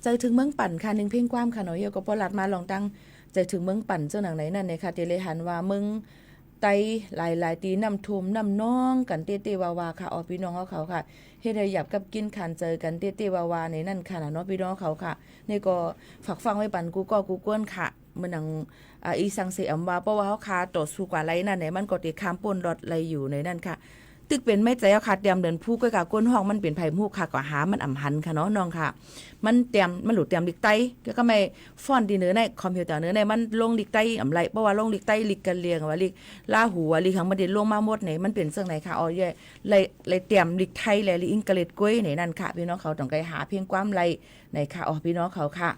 ใจถึงเมืองปั่นค่ะหนึ่งเพลงความค่ะเนาะเยก็ปอลัดมาลองตั้งใจถึงเมืองปั่นเจ้าหนังไหนนั่นเนี่ยค่ะเตเลยหันว่าเมืองไตหลายๆตีน้ำท่วมน้ำนองกันเต้ๆวาวาค่ะพี่น้องเขาค่ะเฮ็ดให้หยับกับกินขันเจอกันเต้ๆวาวาในนั่นค่ะเนาะพี่น้องเขาค่ะนี่ก็ฝากฟังไว้ปั่นกูกวนค่ะเมื่อนังอีสังเสอำว่าเพราะว่าเขาค่ะต่อสู้กว่าไรนั่นเนี่ยมันก็ติข้ามป่นรถไรอยู่ในนั่นค่ะตึกเป็นไม่ใจเอาค่ะเตรียมเดินผู้ก็กับก้นห้องมันเป็นไผ่มูกค่ะก็หามันอ่ำหันค่ะเนาะน้องค่ะมันเตรียมมันหลุดเตรียมลิกไตก็ไม่ฟ้อนดีเนื้อในคอมพิวเตอร์เนื้อในมันลงลิกไตอ่ำไรเพราะว่าลงลิกไตลิกกันเรียงว่าลิกลาหูว่าลิกหังมันเด่นลงมาหมดไหนมันเป็นเสื่องไหนค่ะอ๋อเย่เลยเตรียมลิกไทยเลยลิกอิงกะเลดก้วยไหนนั่นค่ะพี่น้องเขาต้องไปหาเพียงความไรไหนค่ะอ๋อพี่น้องเขาค่ะ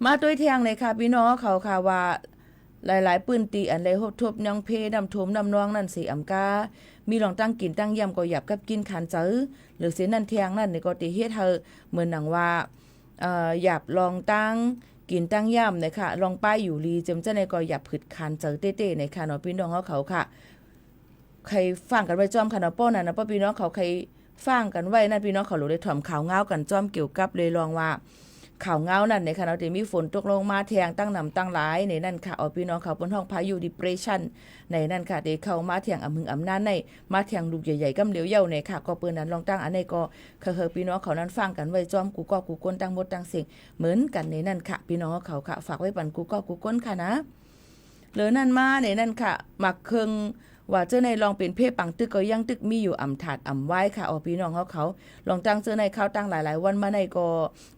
มาด้วยเทียงเลยค่ะพี่น้องเขาค่ะว่าหลายๆปืนตีอันไรโหดทบยังเพนำทมนำนองนั่นสิอำกามีลองตั้งกินตั้งยำก็หยับกับกินขันเจอหรือเสียนั่นเทียงนั่นในก็ตีเฮ็ดเธอเหมือนหนังว่าหยับลองตั้งกินตั้งยำนะคะลองป้ายอยู่ลีจำเจ้าในก็หยับผึดขันเจอเต้ๆในค่ะเนาะพี่น้องเขาค่ะใครฟังกันไว้จอมค่ะเนาะป้อนั่นนะป้อพี่น้องเขาใครฟังกันไว้นั่นพี่น้องเขารู้ได้ถ่อมข่าวเงากันจอมเกี่ยวกับเลยลองว่าข่าวเงานั่นในขณะที่มีฝนตกลงมาแทงตั้งนำตั้งหลายในนั่นค่ะเอาพี่น้องเขาบนห้องพายุ depression ในนั่นค่ะที่เข้ามาแทงอำมึงอำนาจในมาแทงลูกใหญ่ๆกำเหลียวเย่าในค่ะก็เปิ้นนั้นลองตั้งอันในก็คือพี่น้องเขานั้นฟังกันไว้จอมกูก้นตั้งหมดตั้งเสียงเหมือนกันในนั่นค่ะพี่น้องเขาค่ะฝากไว้ปันกูก้นค่ะนะเหลือนั่นมาในนั่นค่ะมักเคิงว่าเจ้าในลองเป็นเพศปังตึกก็ยังตึกมีอยู่อ่ำถาดอ่ำไว้ค่ะเอาพี่น้องเขาลองตั้งเจ้าในเข้าตั้งหลายๆวันมาในก็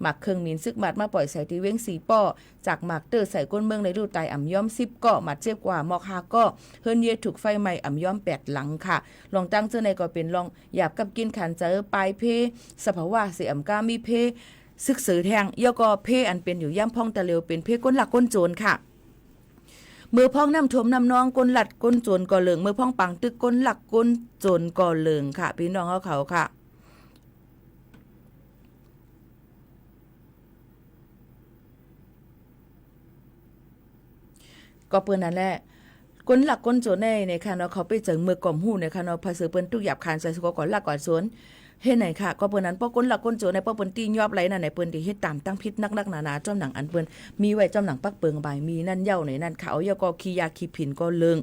หมักเครื่องมินซึกมัดมาปล่อยใส่ที่เว้งสีป้อจากหมักเตอร์ใส่ก้นเมืองในรูตายอ่ำย้อม10ก็หมัดเจ็บกว่าหมอก5ก็เฮิรนเยถูกไฟไหม้อ่ำย้อม8หลังค่ะลองตั้งเจ้าในก็เป็นลองหยาบกับกินขันเจอปลายเพสภาวะเสียอ่ำกามีเพซึกสือแทงยก็เพอันเป็นอยู่ย่ำพองตะเลวเป็นเพก้นหลักก้นโจรค่ะมือพ้องน้ำท่วมน้ำนองก้นหลัดก้นโจรก่อเหลืองมือพ้องปังตึกก้นหลักก้นโจรก่อเหลืองค่ะพี่น้องเขาค่ะก็เปิ้นนั่นแหละก้นหลักก้นโจรในค่ะเนาะเขาไปเจิงมือกล่อมหู้ในค่ะเนาะภาษาเปิ้นทุกหยาบคายใส่สกก่อนหลักก่อนสวนเฮ็ดไหนค่ะก็เปิ้นนั้นป้อก้นหลักก้นโจในป้อเปิ้นตียอบไหลนั่นไหนเปิ้นที่เฮ็ดตามตั้งพิษนักหนาๆจ้อมหนังอันเปิ้นมีไว้จ้อมหนังปักเปิงใบมีนั่นเย้าในนั่นค่ะเอายาก็ขี้ยาขี้ผินก็เลิง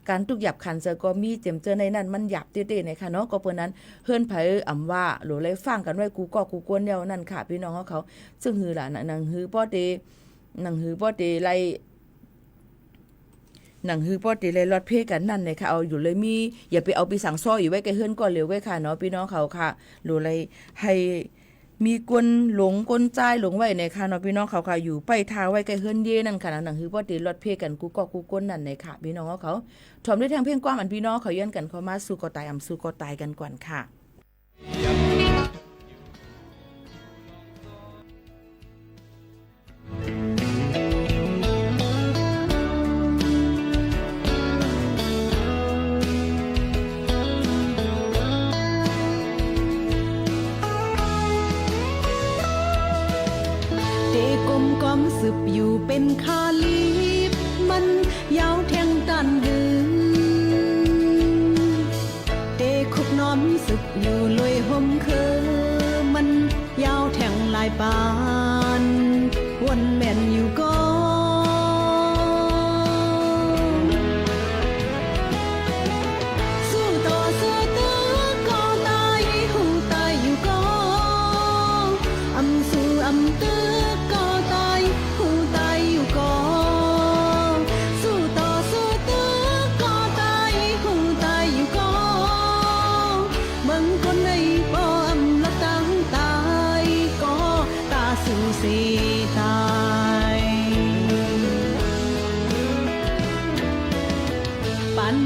การทุกหยับคันเจอก็มีเต็มเจอในนั้นมันหยับเต้ๆในค่ะเนาะก็เปิ้นนั้นเฮิรนไผอำว่าโหลเลยฟังกันไว้กูกวนเย้านั่นค่ะพี่น้องเขาซึ่งหือล่ะหนังหือป้อเตไล่ หนังฮือปอติเลยรอดเพกันนั่นเลยค่ะเอาอยู่เลยมีอย่าไปเอาไปสั่งซ้ออยู่ไว้แกเฮือนก่อนเร็วไว้ค่ะเนาะพี่น้องเขาค่ะหรืออะไรให้มีกวนหลงกวนใจหลงไว้ในค่ะเนาะพี่น้องเขาค่ะอยู่ไปทาไว้แกเฮือนเย่นั่นค่ะหนังฮือปอติรอดเพกันกูก็กูก้นนั่นเลยค่ะพี่น้องเขาถมด้วยทางเพียงกว้างอันพี่น้องเขาย้อนกันเข้ามาสู่ก็ตายสู่ก็ตายกันก่อนค่ะสืบอยู่เป็นคาลิบมันยาวแทงตันดื้อเตคุกน้อมสืบอยู่ลอยห่มเคอมันยาวแทงลายปานวนแม่นอยู่ก็สู้ต่อสู้ตื้อก็ตายหูตายอยู่ก็อำสู้อำตื้อ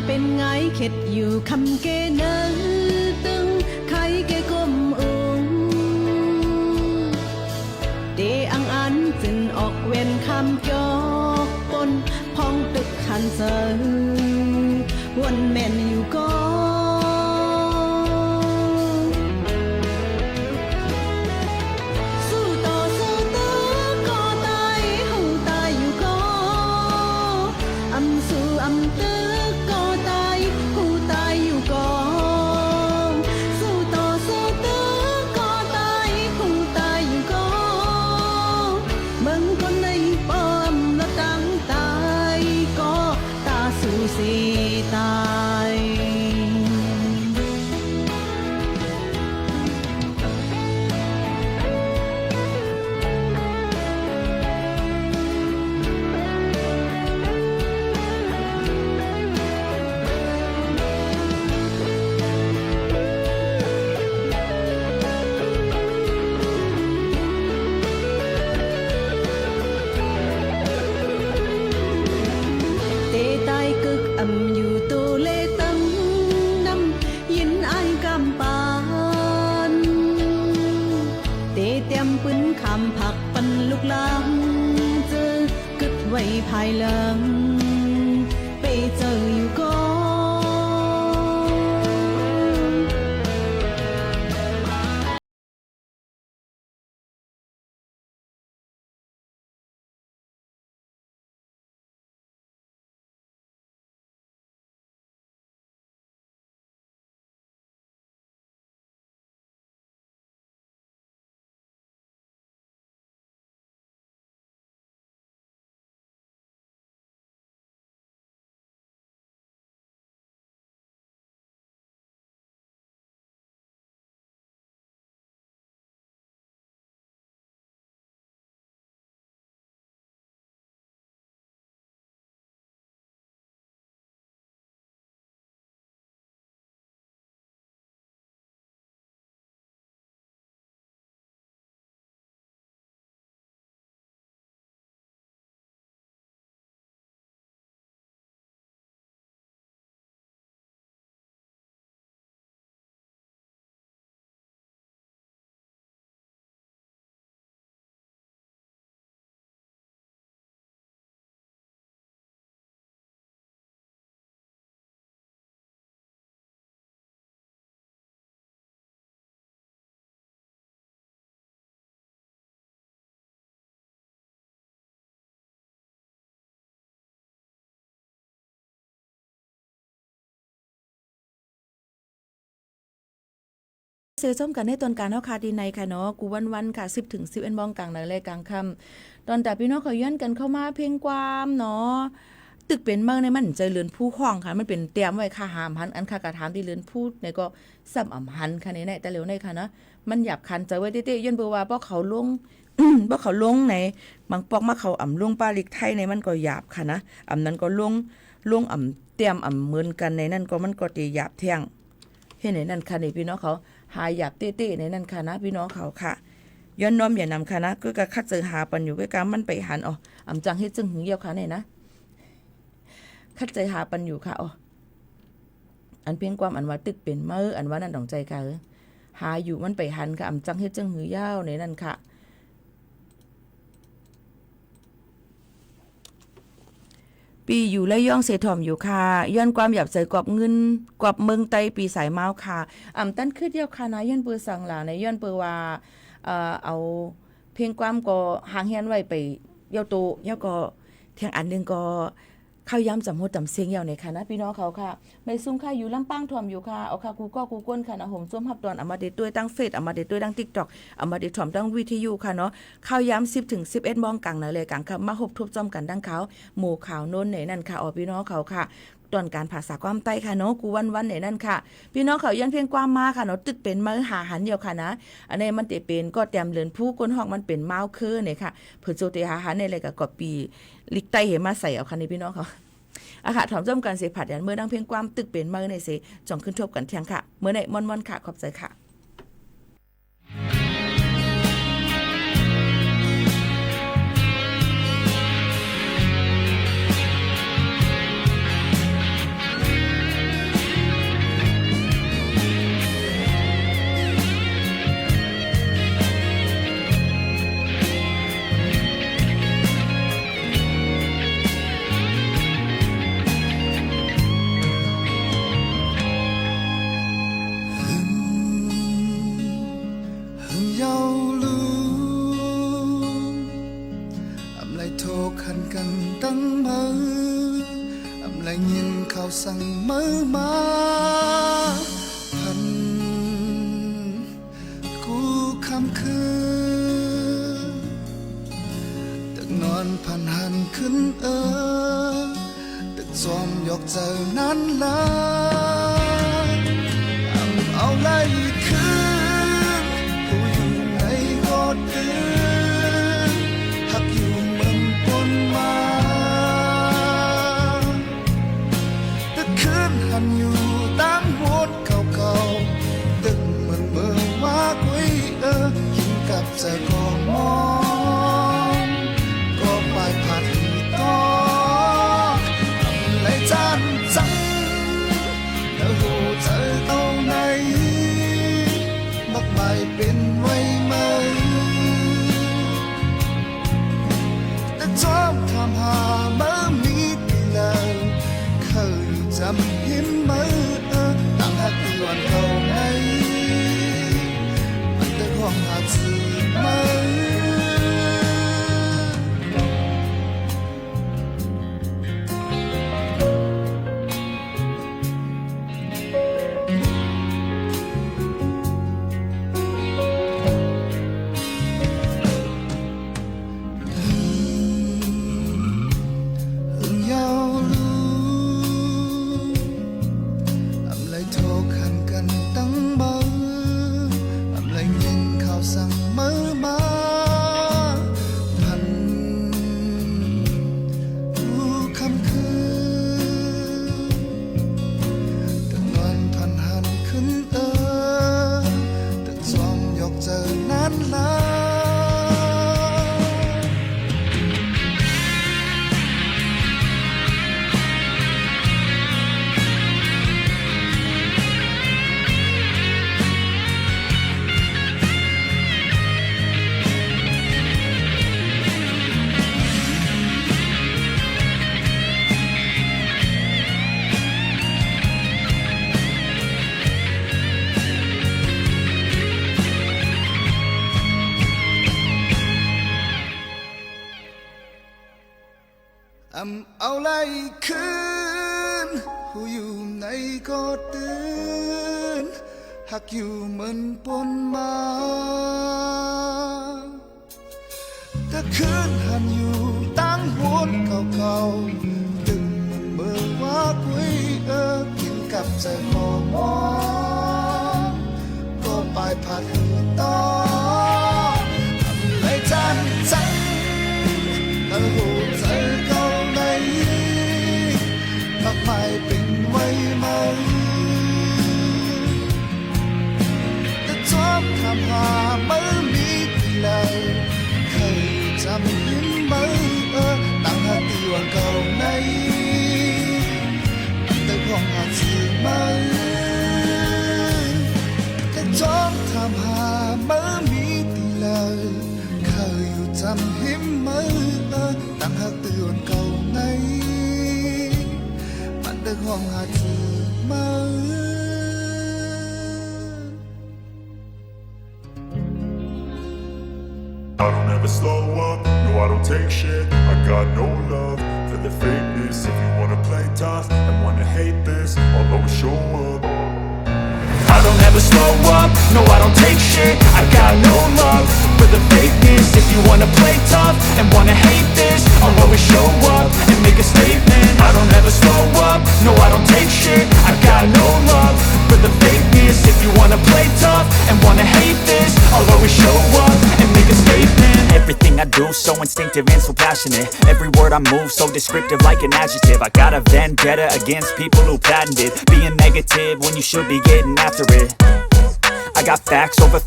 เป็นไงเข็ดอยู่คำเกเนอตึงใครเกกลมองเดอังอันจึนออกเว้นคำจอกปนพองตึกขันเซอวนแม่นอยู่ก็ผักปันลูกหลังเจอกึดไว้ภายหลังไปเจออยู่ก็เสียส้มกันในตอนการเฮาคาดีในค่ะเนาะกูวันๆค่ะ10 ถึง 11 โมงกลางนาฬิกากลางค่ำตอนแต่พี่น้องเขาย้อนกันเข้ามาเพียงความเนาะตึกเป็นเมืองในมันใจเรือนผู้ห้องค่ะมันเป็นเตรียมไว้ค่ะหามหันอันค่ะกระถามที่เรือนผู้ในก็ซ้ำอำหันค่ะในแต่เร็วในค่ะเนาะมันหยาบคันใจไว้เต้ๆย้อนเบอว่าเพราะเขาลง เพราะเขาลงในบางปอกมาเขาอ่ำลงปลาลิกไทยในมันก็หยาบค่ะนะอ่ำนั้นก็ลง ล่วงเตรียมเหมือนกันในนั้นก็มันก็ตีหยาบเที่ยงเห็นในนั้นค่ะนี่พี่น้องเขาหาหยาบเต้ๆในนั้นค่ะนะพี่น้องเขาค่ะย้อนน้อมอย่านำค่ะนะก็กะคัดเจอหาปันอยู่ก็กะมันไปหันจังเฮ็ดจึงหึงเยี่ยวค่ะนี่นะคัดใจหาปันอยู่ค่ะอันเพียงความอันว่าตึกเป็นเมื่ออันว่านั่นดองใจค่ะหาอยู่มันไปหันค่ะจังเฮ็ดจึงหือยาวในนั้นค่ะปีอยู่และย่องเสถ่อมอยู่ค่ะย้อนความหยับใจกอบเงินกอบเมืองไตปีสายเมาค่ะตั้นคือเดียวค่ะนะย้อนเปือสั่งหลาในย้อนเปือว่าเอาเพียงความก็หางเฮียนไว้ไปเย่าโตเย่าก็เที่ยงอันนึงก็ข้าวย้ำจำโหดจำเสียงยาวในค่ะนะพี่น้องเขาค่ะไม่ซุ่มค่ะอยู่ลำปางถ่อมอยู่ค่ะเอาค่ะกูก็กูก้นค่ะนะผมส้มฮับตอนเอามาเด็ดด้วยตั้งเฟซเอามาเด็ดด้วยตั้ง TikTok เอามาเด็ดถ่อมตั้งวิทยุค่ะเนาะข้าวย้ำ10 ถึง 11 โมงกลางนะเลยกลางค่ะมาหบทบจอมกันดังเขาหมู่ข่าวโน้นไหนนั่นค่ะพี่น้องเขาค่ะตอนการภาษาความใต้ค่ะเนาะกูวันไหนนั่นค่ะพี่น้องเขายันเพียงความมาค่ะเนาะตึกเป็นมาหาหันเดียวค่ะนะอันนี้มันจะเป็นก็เตรียมเลือนผู้ก้นห้องมันเป็นเมาคือเนี่ยค่ะเผื่อโจเตหาหันในอะไรกับกอบปีลิกไตเหมาใส่เอาค่ะนี่พี่น้องเขาค่ะถอมจอมกันเสผัดยันเมื่อดังเพียงความตึกเป็นเมื่อในเสจ่องขึ้นทบกันเที่ยงค่ะเมื่อในม่อนๆค่ะขอบใจค่ะสั่งมือมาพันกูคำคืนตึกนอนพันหันขึ้นตึกจอมยกเจอนั้นละเอาไล่คืนกูอยู่ในกอดเดือนหักอยู่เมืองปนมาหันอยู่ตั้งหัวเก่าๆตึกมันเมื่อว่ากุยกินกับใจก็มองก็ไปผัดต่อไหลจานจังแล้วหูเจอเท่าไหนมักไม่เป็นไว้ไหมแต่ชอบทำหาเมื่อมีปีแล้วเคยจำหิมมือตั้งหักตีวันเขาไหนมันแต่ของหาสื่อมือเอาไล่คืนผู้อยู่ในกอดตื่นหักอยู่เหมือนปนมาแต่คืนหันอยู่ตั้งหัวเก่าๆดึงมันเมื่อว่ากุยกินกับใจพอมองก็ไปผัดต่อไหลจานจังแล้วหูใจก็ไหน dằm hiếm mơ đang hát từ ồn cầu ngay bạn được hoàng hạt mơ. I don't ever slow up, no I don't take shit. I got no love for the fakeness. If you wanna play tough and wanna hate this, I'll always show up. I don't ever slow up, no I don't take shit. I got no love for the fakeness. If you wanna play tough and wanna hate this, I'll always show up and make a statement. I don't ever slow up, no I don't take shit. I got no love for the fakeness. If you wanna play tough and wanna hate this, I'll always show up and make a statement. Everything I do so instinctive and so passionate. Every word I move so descriptive like an adjective. I got a vendetta against people who patented being negative when you should be getting after it. I got facts over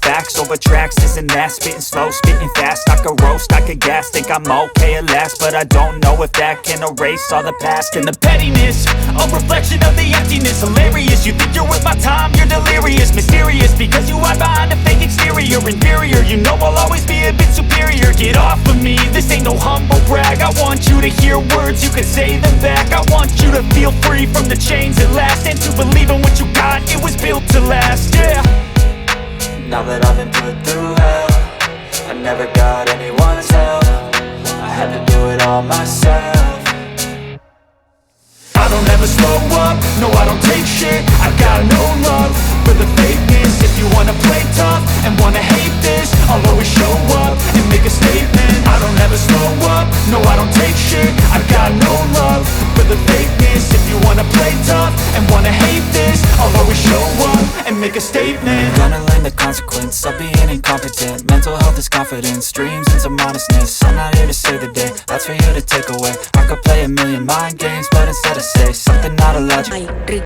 tracks, this and that. Spitting slow, spitting fast. I could roast, I could gas. Think I'm okay at last, but I don't know if that can erase all the past. And the pettiness, a reflection of the emptiness. Hilarious, you think you're worth my time, you're delirious. Mysterious, because you hide behind a fake exterior. Inferior, you know I'll always be a bit superior. Get off of me, this ain't no humble brag. I want you to hear words, you can say them back. I want you to feel free from the chains at last, and to believe in what you got, it was built to last, yeah. Now that I've been put through hell, I never got anyone's help. I had to do it all myself. I don't ever slow up, no I don't take shit. I got no love for the fakeness. If you wanna play tough and wanna hate this, I'll always show up and make a statement. I don't ever slow up, no I don't take shit. I got no love for the fakeness. If you wanna play tough and wanna hate this, I'll always show up and make a statement. Gonna learn the consequence of being incompetent. Mental health is confidence, dreams and some modestness. I'm not here to save the day, that's for you to take away. I could play a million mind games, but instead I say something not illogical.